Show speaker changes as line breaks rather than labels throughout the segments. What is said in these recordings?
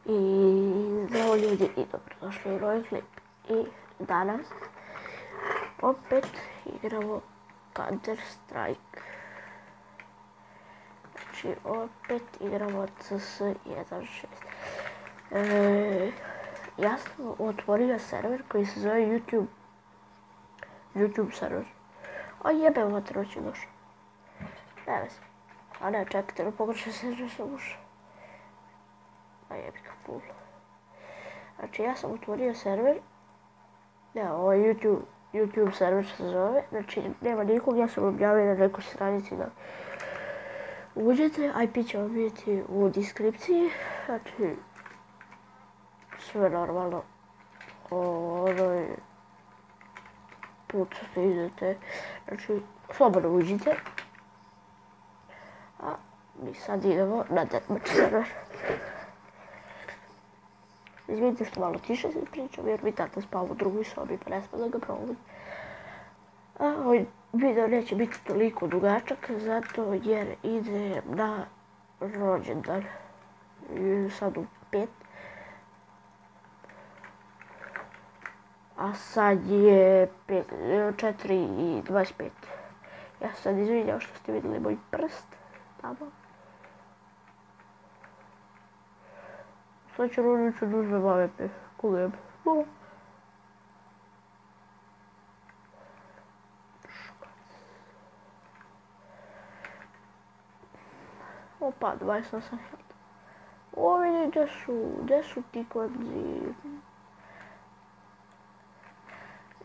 I zdravo ljudi i dobrodošli u novi klip. I danas opet igramo Counter Strike. Znači opet igramo CS16. Ja sam otvorio server koji se zove YouTube server. A jebe vatro će došao. Ne vezi. A ne, čekajte, pogrešio se že sam ušao. A jebi ga full. Znači ja sam otvorio server. Ne, ovo je YouTube server se zove. Znači nema nikog, ja sam objavio na nekoj stranici da uđete. IP će vam vidjeti u deskripciji. Znači sve normalno. Onoj put što idete. Znači slobodno uđite. A mi sad idemo na deathmatch server. Izvinite što malo tiše se pričam jer mi tata spava u drugoj sobi pa ne smem da ga provodim. A ovaj video neće biti toliko dugačak zato jer ide na rođendan. Sad u 5. A sad je 4:25. Ja sam sad izvinjao što ste vidjeli moj prst tamo. Sad će Roniću dužbe baviti. Kujem. Opa, 28 health. O, vidi gdje su ti klanzi.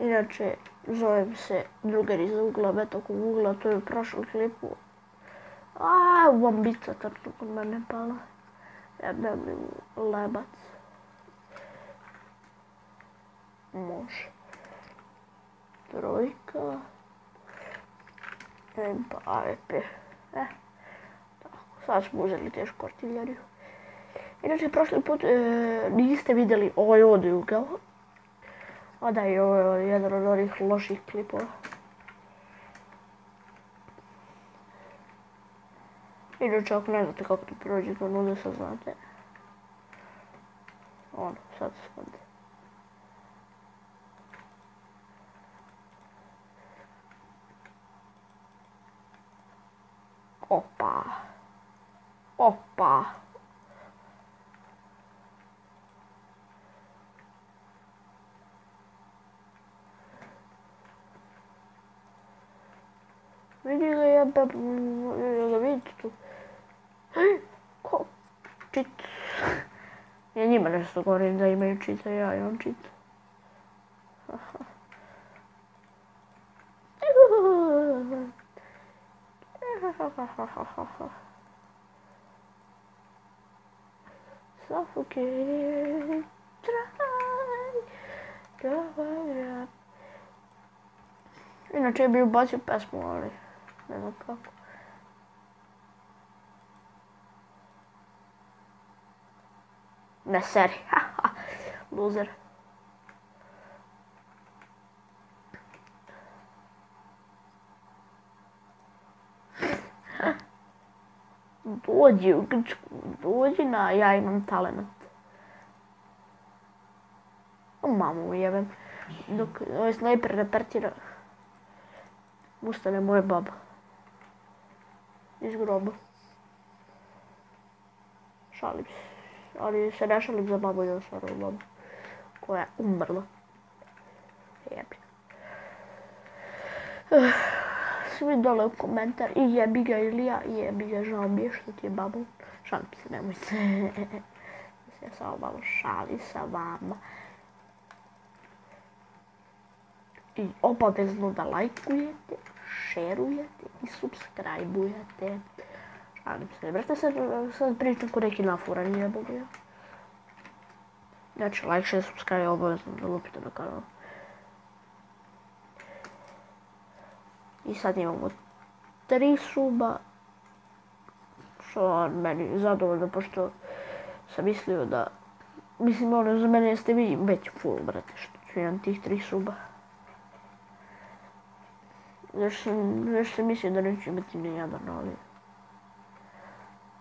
Inače, zovem se drugar iz ugla, metokog ugla, to je u prošlom klipu. Aaaa, bombica tačno kod mene pala. Ja nemam lebac. Može. Trojka. Pa AWP. Tako, sad smo uzeli tešku artiljeriju. Inače, prošli put niste vidjeli ovaj ovdje ugao. A da, i ovo je jedan od onih loših klipova. Inače, ako ne znate kako to prođe, to nude sad znate. Ono, sad svode. Opa. Opa. Vidi ga jebe, ga vidite tu. Ko? Čit. Ja njima nešto govorim da imaju čita, ja imam čit. Suffocating, try. Inače bi ubacio pesmu, ali ne znam kako. Ne seri, loser. Dođi u Grčku, dođi na ja imam talent. Mamu jebem, dok ovaj snajper repertira. Ustane moja baba. Iz groba. Šalim se. Ali se ne šalim za babu Josarovu babu. Koja je umrla. Jebi. Svi dole u komentar. I jebi ga Ilija. I jebi ga, žao mi je što ti je babo. Šalim se, nemojte. Ja samo malo šalim sa vama. I obavezno da lajkujete, šerujete i subscribe-ujete. Šalim se, brate, sad pričam ko neki nafuran jeboga. Znači, like, share, subscribe, obavezno da lupite na kanal. I sad imamo 3 suba. Što je meni zadovoljno, pošto sam mislio da... Mislim, ono, za mene jeste vi već full, brate, što ću imam tih 3 suba. Još sam mislio da neću imati nijedan, ali...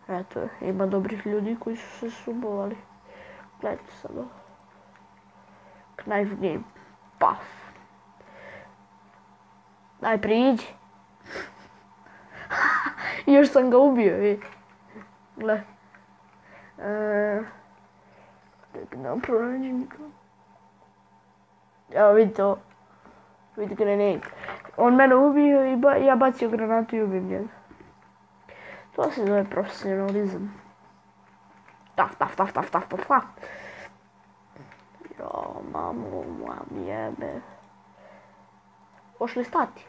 Eto, ima dobrih ljudi koji su se subovali. Gledajte samo. Knife game. Paf. Daj priđi. Još sam ga ubio, vidi. Gle. Da pronađem ga. Evo vidi to. Vidi grenade. On mene ubio i ja bacio granatu i ubim njega. To se zove profesionalizam. Taf. Jo, mamu, mam jebe. Hoš li stati?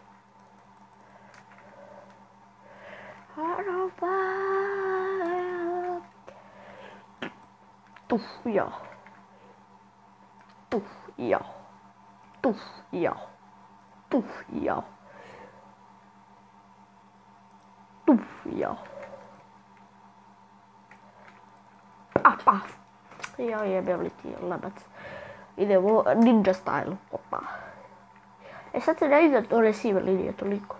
Tuf, ja. Tuf, ja. Tuf, ja. Tuf, ja. Tuf, ja. Paf. Ja jebem li ti lebac. Idemo ninja style. Opa. E sad se ne ide do receiver linije toliko.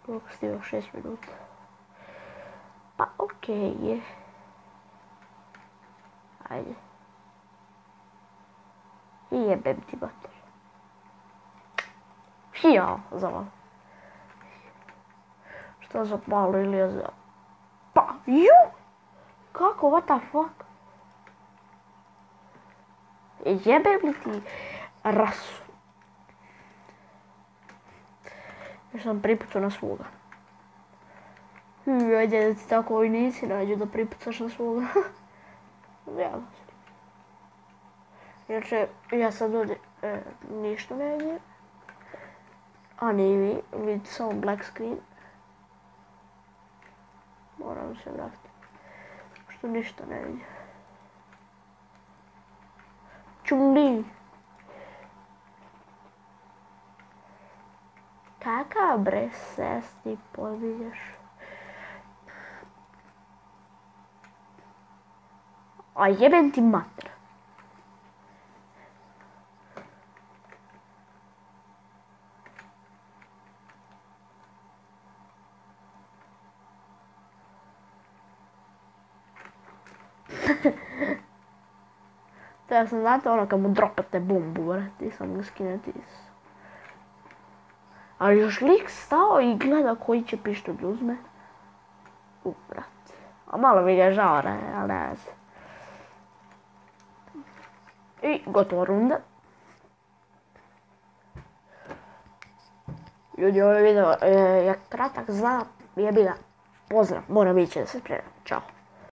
Koliko stigao 6 minuta. Pa okej je. Ajde. I jebem ti bater. Ja, zaval. Šta za malo ili ja za... Pa, ju! Kako, what the fuck? Jebem li ti rasu? Još sam pripucao na svoga. Ajde da ti tako vojnici nađu da pripucaš na svoga. Realno. Inače, ja sad ovdje ništa ne vidim. A ni vi, vidite samo black screen. Moram se vratiti. Što ništa ne vidim. Čumli. Kakav bre ses ti podiđeš? A jebem ti mater. To ja sam znate ono kad mu dropate bombu, vrati, sam ga skineti. Ali još lik stao i gleda koji će pištolj uzme. Vrati. A malo mi je žao, ali ne znam. I gotova runda. Ljudi, ovaj video je kratak, znam, jebi ga. Pozdrav, moram ići da se spremam. Ćao.